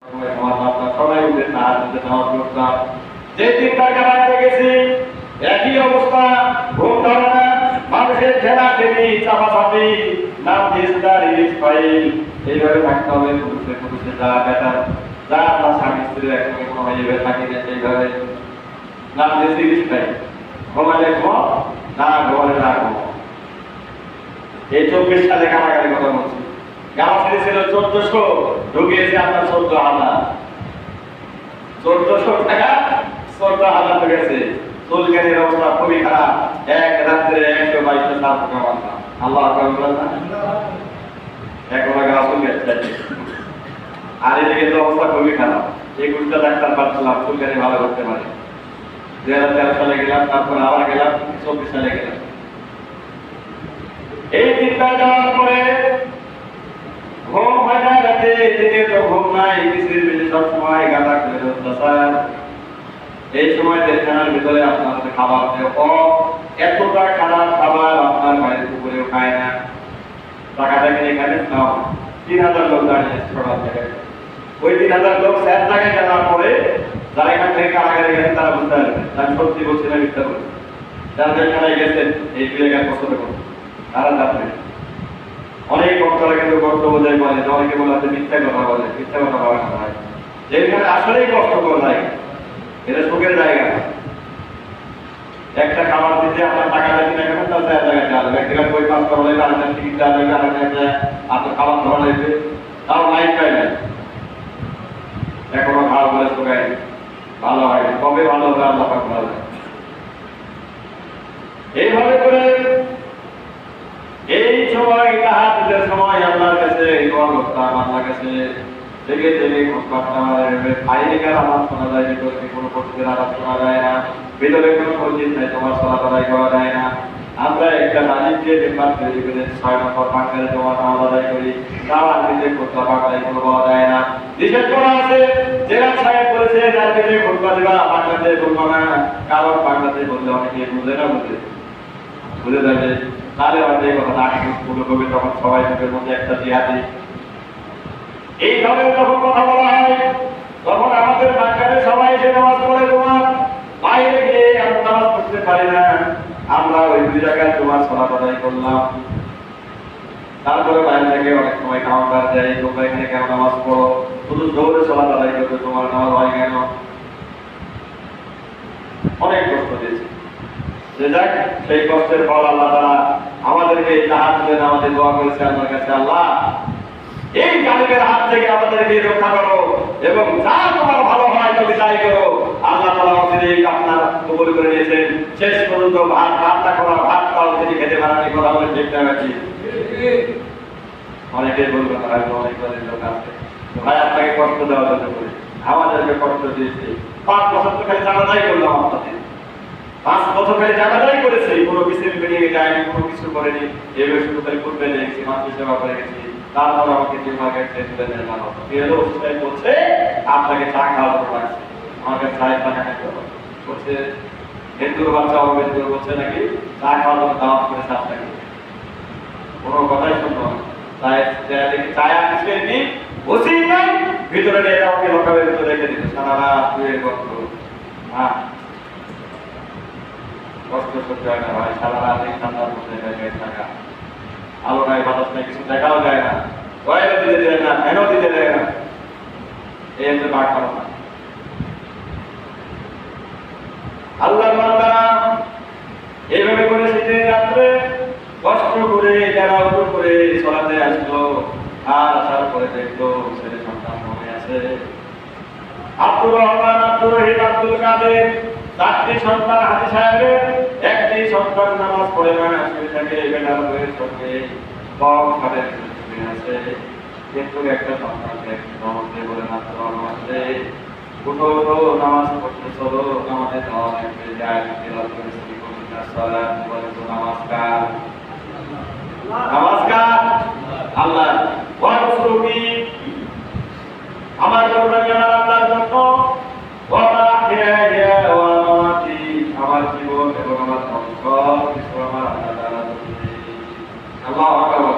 সবাই উঠে তাহাজ্জুদে নামাজ পড়তাম। যে তিনটা কারাগারে গেছি একই অবস্থা, ঘুম ধরে না, মানুষের ঠেলাঠেলি চাপাচাপি, নাম দিয়েছে রিলিজ ফাইল, এইভাবে থাকতে হবে। পুরুষে পুরুষে যা বেটা যা আপনার স্বামী স্ত্রীর একসঙ্গে কোনো হয় এইভাবে থাকি না, এইভাবে নাম দিয়েছে রিলিজ ফাইল। ঘুমালে ঘুম, না ঘুমালে না ঘুম। এই 24 সালে কারাগারের কথা বলছি। গাছ ছিল 1400, ঢুকিয়েছে আপনার 14,000। 1400 টাকা 14,000 ঢুকেছে। চুলকানির অবস্থা খুবই খারাপ। এক রাত্রে 122টা সাপ কামাতাম। আল্লাহ আকবার বলেন না? এখন গাছ চুলকাচ্ছে। আর এদিকে তো অবস্থা খুবই খারাপ। 21টা ডাক্তার পাঠালাম চুলকানি ভালো করতে পারে। 2013 সালে গেলাম, তারপর আবার গেলাম, 24 সালে গেলাম। এই তিনটা যাওয়ার পরে ঘুম হয় না রাতে, দিনে তো ঘুম নাই, কিসের বেশি সবসময় গাদা করে অত্যাচার। এই সময় জেলখানার ভিতরে আপনার খাবার দেওয়া এতটা খারাপ খাবার আপনার বাড়ির পুকুরেও খায় না। টাকাটা কিনে এখানে নাও 3,000 লোক দাঁড়িয়ে সকাল থেকে। ওই 3,000 লোক স্যার জায়গায় যাওয়ার পরে যারা এখান থেকে কারাগারে গেছেন তারা বুঝতে পারবেন আমি সত্যি বলছি না মিথ্যা বলছি। যারা জেলখানায় গেছেন এই 2-1 বছর করুন তারা জানবেন। অনেক বক্তারা কিন্তু কষ্ট বোঝাই বলে, অনেকে বলে আছে মিথ্যা কথা বলে, মিথ্যা কথা বলে না ভাই। যেখানে আসলেই কষ্টকর জায়গা, এটা সুখের জায়গা। একটা খাবার দিতে আপনার টাকাটা কিনে খাবেন, তার 4 জায়গায় যাবে। ব্যক্তিগত বই পাস করা লাগবে, আরেকটা টিকিট দেওয়া লাগবে, আরেকটা আপনার খাবার ধরা লাগবে, তাও লাইফ পাই না। এখনো খাওয়া বলে শোকায় ভালো হয়, কবে ভালো হবে আল্লাহ পাক ভালো হয়। এইভাবে করে এই সময় তাহাজ্জুদের সময় আল্লাহর কাছে দোয়া করতাম, আল্লাহর কাছে জেগে জেগে খোঁজ করতাম। বাইরেকার আওয়াজ শোনা যায়, ভিতরে কোনো পশুদের আওয়াজ শোনা যায় না, ভিতরে কোনো মসজিদ নাই, তোমার সালাত আদায় করা যায় না। আমরা একটা রাজীব দিয়ে মেম্বার তৈরি করে 6 নম্বর বাংলায় তোমার নামাজ আদায় করি, তাও আজকে খোঁজা বাংলায় কোনো পাওয়া যায় না। নিষেধ করা আছে, জেলা সাহেব বলেছে রাজনীতি খোঁজবা দেবা, বাংলাতে বলবো না, কারণ বাংলাতে বললে অনেকে বুঝে না, বুঝে যাবে। তাহলে হয়তো এই কথা শুরু করবে, তখন সবাই মুখের মধ্যে একটা জিহাদি। এই ধরনের যখন কথা বলা হয় তখন আমাদের বাংলাদেশে সবাই এসে নামাজ পড়ে, তোমার বাইরে গিয়ে আমরা নামাজ পড়তে পারি না। আমরা ওই 2 জায়গায় তোমার সালাত আদায় করলাম, তারপরে বাইরে থেকে অনেক সময় কাউন্টার দেয়, তোমরা এখানে কেন নামাজ পড়ো, শুধু জোরে সালাত আদায় করবে, তোমার নামাজ হয় কেন? অনেক কষ্ট দিয়েছে। যে যাক, সেই কষ্টের ফল আল্লাহ তাআলা আমাদেরকে তাহাজ্জুদে নামাজে দোয়া করেছে আল্লাহর কাছে, আল্লাহ এই জালিমের হাত থেকে আমাদেরকে রক্ষা করো এবং যা তোমার ভালো হয় তুমি তাই করো। আল্লাহ তাআলা আমাদের আপনার কবুল করে নিয়েছেন। শেষ পর্যন্ত ভাতটা করা, ভাতটাও তিনি খেতে পারেনি, কথা বলে ঠিক না নাকি? অনেকেই বলবে ভাই, অনেক লোক আছে ভাই আপনাকে কষ্ট দেওয়ার জন্য করে, আমাদেরকে কষ্ট দিয়েছে। 5 বছর তো খালি জানাজাই করলাম আপনাদের, 5 বছর খালি জানাজাই করেছি, কোনো কিছু বেরিয়ে যায়নি, কোনো কিছু করেনি। এবার শুধু খালি করবে দেখছি, মানুষের সেবা করে গেছি। তারপর আমাকে দিমাগে তুলে নিলাম, বলছে আপনাকে চা খাওয়াতে লাগছে, আমাকে চায়ের টাকা বলছে হিন্দুর বাচ্চা হবে, বলছে নাকি চা খাওয়ার দাওয়াত করেছে আপনাকে। কোনো কথাই শুনবো না, চায় আসলে নি বসেই নাই, ভিতরে নিয়ে আমাকে লোকালের ভিতরে রেখে দিত সারা রাত শুয়ে কষ্ট। হ্যাঁ, কষ্ট করতে হয় না ভাই, সারা রাত এই ঠান্ডার মধ্যে থাকা, আলো নাই, বাতাস নাই, কিছু দেখাও যায় না, ওয়াইও দিতে দেয় না, ফ্যানও দিতে দেয় না। এই হচ্ছে বাঘ খাওয়া। আল্লাহর বান্দারা এইভাবে করে শীতের রাত্রে কষ্ট করে যারা উঠো করে সলাতে আসলো, আর আসার পরে দেখলো ছেলে সন্তান মনে আছে। আব্দুর রহমান, আব্দুর রহিম, আব্দুল কাদের, 4টি সন্তান হাজি সাহেবের, 1টি সন্তান নামাজ পড়ে না, শুয়ে থাকে বেটার বইয়ের সঙ্গে কম খাবে আছে। কিন্তু একটা সন্তানকে নামাজে বলে মাত্র নামাজে উঠো উঠো, নামাজ পড়তে চলো, নামাজে যাওয়া লাগবে, যায় নমস্কার নমস্কার আল্লাহ ওয়াসরুকি, আমার করুণা জানার আল্লাহর জন্য, আমার জীবন এবং আমার সংকট কিছু আমার আল্লাহ আল্লাহ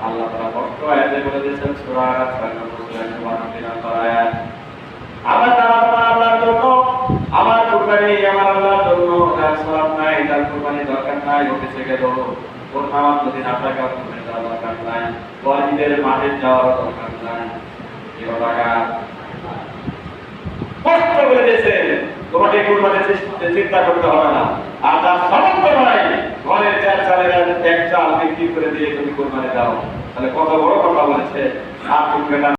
আল্লাহ তাআলা কষ্ট আয়াতে বলে দিয়েছেন সূরা আরাফ 6 নম্বর সূরা নাই, তার কোরবানির দরকার নাই, অফিসে গেল, ওর নামাজ যদি না থাকে ওর কোরবানি দেওয়ার দরকার নাই, ওর ঈদের মাঠে যাওয়ার দরকার নাই। কষ্ট করে দিয়েছে, তোমাকে কোরবানির চিন্তা করতে হবে না। আর তার সামর্থ্য নাই, ঘরের চার চালের এক চাল বিক্রি করে দিয়ে তুমি কোরবানি দাও, তাহলে কত বড় কথা বলেছে। আর